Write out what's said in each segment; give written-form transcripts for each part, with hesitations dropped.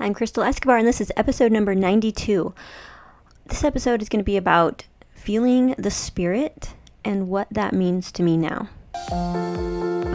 I'm Crystal Escobar, and this is episode number 92. This episode is going to be about feeling the Spirit and what that means to me now.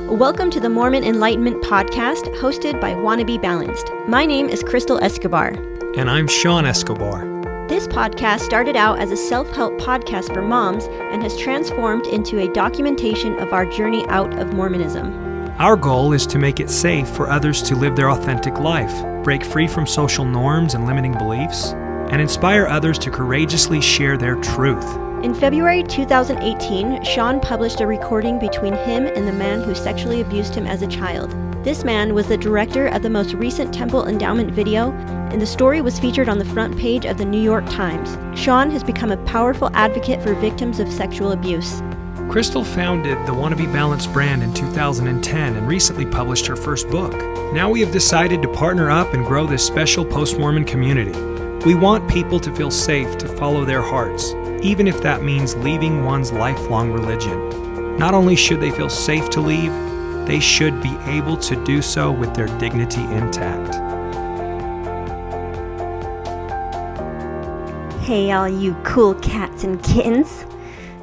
Welcome to the Mormon Enlightenment Podcast, hosted by Wannabe Balanced. My name is Crystal Escobar. And I'm Sean Escobar. This podcast started out as a self-help podcast for moms and has transformed into a documentation of our journey out of Mormonism. Our goal is to make it safe for others to live their authentic life, break free from social norms and limiting beliefs, and inspire others to courageously share their truth. In February 2018, Sean published a recording between him and the man who sexually abused him as a child. This man was the director of the most recent temple endowment video, and the story was featured on the front page of the New York Times. Sean has become a powerful advocate for victims of sexual abuse. Crystal founded the Wannabe Balanced brand in 2010 and recently published her first book. Now we have decided to partner up and grow this special post-Mormon community. We want people to feel safe to follow their hearts, even if that means leaving one's lifelong religion. Not only should they feel safe to leave, they should be able to do so with their dignity intact. Hey, all you cool cats and kittens.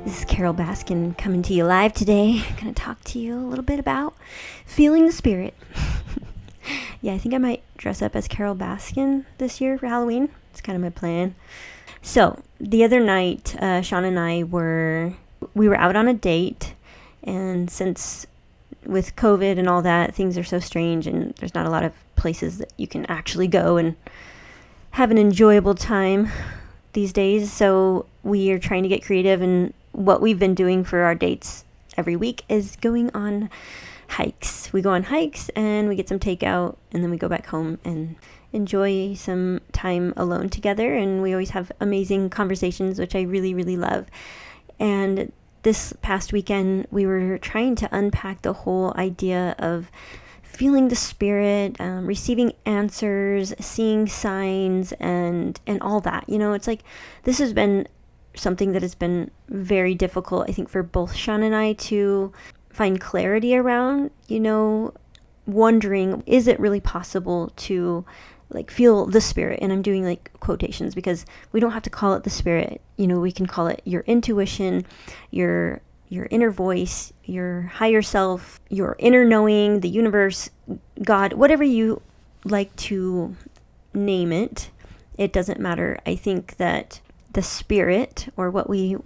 This is Carol Baskin coming to you live today. I'm going to talk to you a little bit about feeling the Spirit. Yeah, I think I might dress up as Carol Baskin this year for Halloween. It's kind of my plan. So, the other night, Sean and I were out on a date, and since with COVID and all that, things are so strange, and there's not a lot of places that you can actually go and have an enjoyable time these days. So, we are trying to get creative, and what we've been doing for our dates every week is going on hikes. We go on hikes and we get some takeout, and then we go back home and enjoy some time alone together. And we always have amazing conversations, which I really, really love. And this past weekend, we were trying to unpack the whole idea of feeling the Spirit, receiving answers, seeing signs, and all that. You know, it's like this has been something that has been very difficult, I think, for both Sean and I to find clarity around, you know, wondering, is it really possible to like feel the Spirit? And I'm doing like quotations because we don't have to call it the Spirit. You know, we can call it your intuition, your inner voice, your higher self, your inner knowing, the universe, God, whatever you like to name it. It doesn't matter. I think that the Spirit, or what we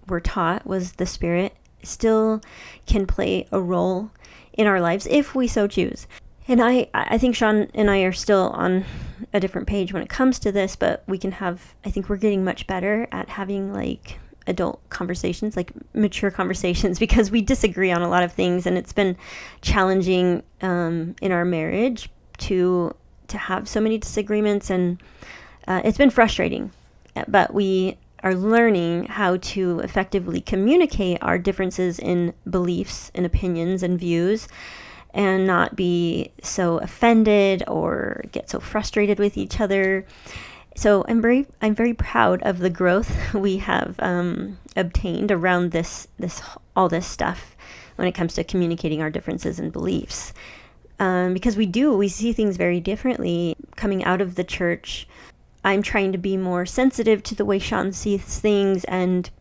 were taught was the Spirit, still can play a role in our lives if we so choose. And I think Sean and I are still on a different page when it comes to this, but we can have, I think we're getting much better at having like adult conversations, like mature conversations, because we disagree on a lot of things, and it's been challenging in our marriage to have so many disagreements, and it's been frustrating. But we are learning how to effectively communicate our differences in beliefs and opinions and views, and not be so offended or get so frustrated with each other. So I'm very proud of the growth we have obtained around all this stuff when it comes to communicating our differences and beliefs, because we see things very differently coming out of the church. I'm trying to be more sensitive to the way Sean sees things and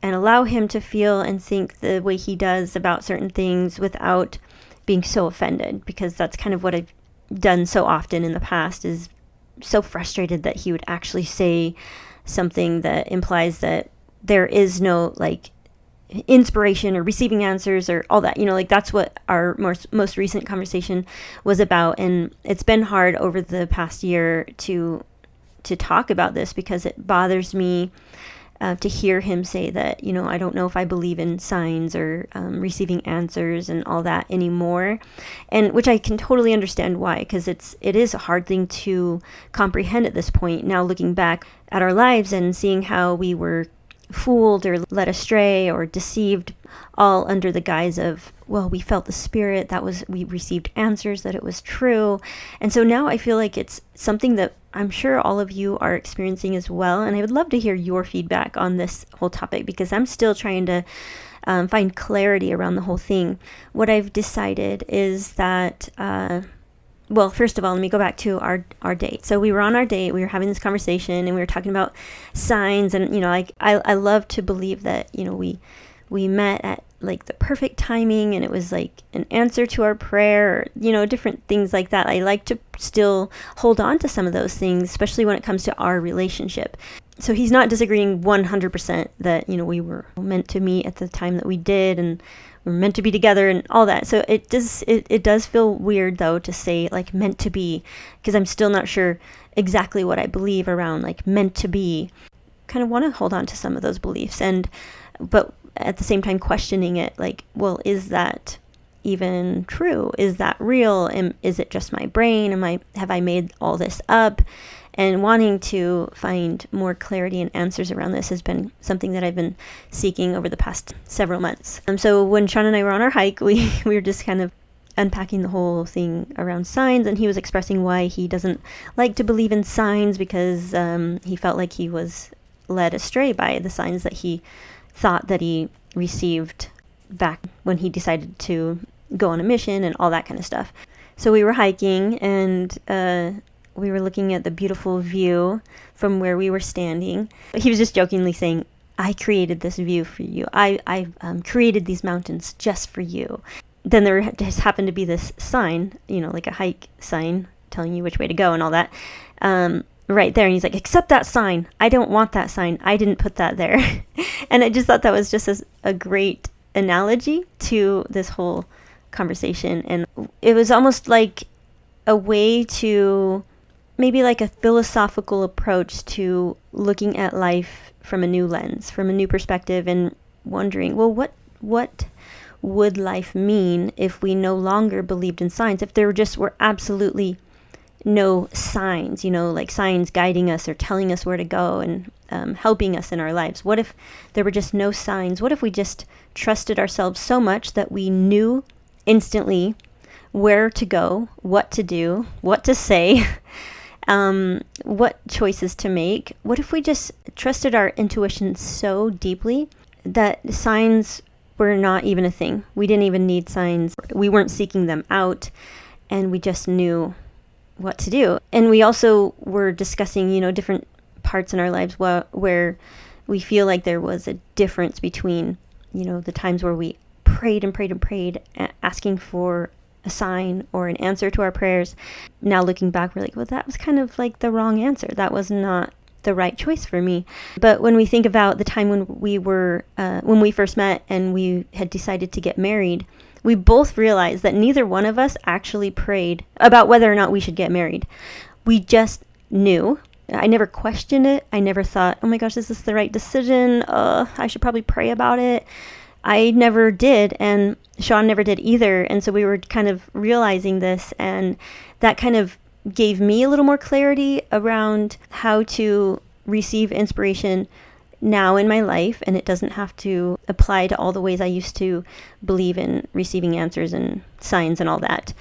allow him to feel and think the way he does about certain things without being so offended, because that's kind of what I've done so often in the past, is so frustrated that he would actually say something that implies that there is no like inspiration or receiving answers or all that, you know, like that's what our most recent conversation was about. And it's been hard over the past year to talk about this, because it bothers me to hear him say that, you know, I don't know if I believe in signs or receiving answers and all that anymore. And which I can totally understand why, because it is a hard thing to comprehend at this point. Now looking back at our lives and seeing how we were fooled or led astray or deceived, all under the guise of, well, we felt the Spirit, we received answers, that it was true. And so now I feel like it's something that I'm sure all of you are experiencing as well. And I would love to hear your feedback on this whole topic, because I'm still trying to find clarity around the whole thing. What I've decided is that well, first of all, let me go back to our date. So we were on our date, we were having this conversation, and we were talking about signs, and, like, I love to believe that, we met at, like, the perfect timing, and it was like an answer to our prayer, or, different things like that. I like to still hold on to some of those things, especially when it comes to our relationship. So he's not disagreeing 100% that, we were meant to meet at the time that we did, and we're meant to be together and all that. So it does feel weird, though, to say, like, meant to be, because I'm still not sure exactly what I believe around, like, meant to be. Kind of want to hold on to some of those beliefs, but at the same time questioning it, like, well, is that even true? Is that real? And is it just my brain? Have I made all this up? And wanting to find more clarity and answers around this has been something that I've been seeking over the past several months. So when Sean and I were on our hike, we were just kind of unpacking the whole thing around signs, and he was expressing why he doesn't like to believe in signs, because he felt like he was led astray by the signs that he thought that he received back when he decided to go on a mission and all that kind of stuff. So we were hiking, and we were looking at the beautiful view from where we were standing. He was just jokingly saying, I created this view for you. I created these mountains just for you. Then there just happened to be this sign, like a hike sign telling you which way to go and all that, right there. And he's like, accept that sign. I don't want that sign. I didn't put that there. And I just thought that was just a great analogy to this whole conversation. And it was almost like a way to, maybe like a philosophical approach to looking at life from a new lens, from a new perspective, and wondering, well, what would life mean if we no longer believed in signs? If there just were absolutely no signs, like signs guiding us or telling us where to go and helping us in our lives? What if there were just no signs? What if we just trusted ourselves so much that we knew instantly where to go, what to do, what to say, what choices to make? What if we just trusted our intuition so deeply that signs were not even a thing? We didn't even need signs. We weren't seeking them out, and we just knew what to do. And we also were discussing, different parts in our lives where we feel like there was a difference between, the times where we prayed and prayed and prayed, asking for a sign or an answer to our prayers. Now looking back, we're like, well, that was kind of like the wrong answer. That was not the right choice for me. But when we think about the time when we first met and we had decided to get married, we both realized that neither one of us actually prayed about whether or not we should get married. We just knew. I never questioned it. I never thought, oh my gosh, is this the right decision? I should probably pray about it. I never did, and Sean never did either. And so we were kind of realizing this, and that kind of gave me a little more clarity around how to receive inspiration now in my life, and it doesn't have to apply to all the ways I used to believe in receiving answers and signs and all that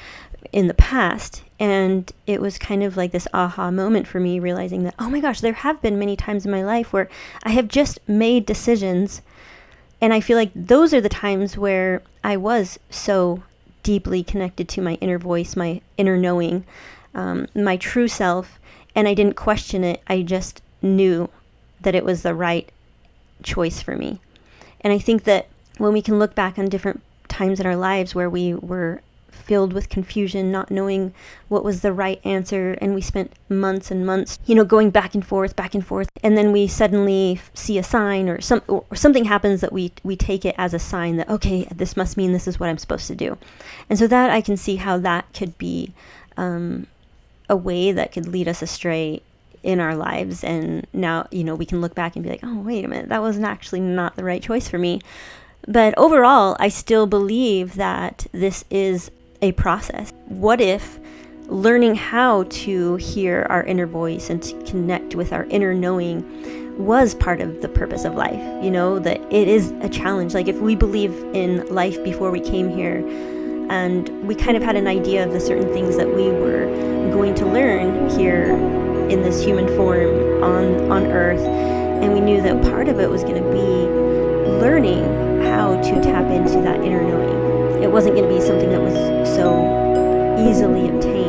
in the past. And it was kind of like this aha moment for me, realizing that, oh my gosh, there have been many times in my life where I have just made decisions, and I feel like those are the times where I was so deeply connected to my inner voice, my inner knowing, my true self, and I didn't question it. I just knew that it was the right choice for me. And I think that when we can look back on different times in our lives where we were filled with confusion, not knowing what was the right answer, and we spent months and months, going back and forth, and then we suddenly see a sign or something happens that we take it as a sign that, okay, this must mean this is what I'm supposed to do. And so that I can see how that could be a way that could lead us astray in our lives. And now, we can look back and be like, oh, wait a minute, that was actually not the right choice for me. But overall, I still believe that this is a process. What if learning how to hear our inner voice and to connect with our inner knowing was part of the purpose of life? That it is a challenge. Like if we believe in life before we came here, and we kind of had an idea of the certain things that we were going to learn here in this human form on earth, and we knew that part of it was going to be learning how to tap into that inner knowing. It wasn't going to be something that was so easily obtained.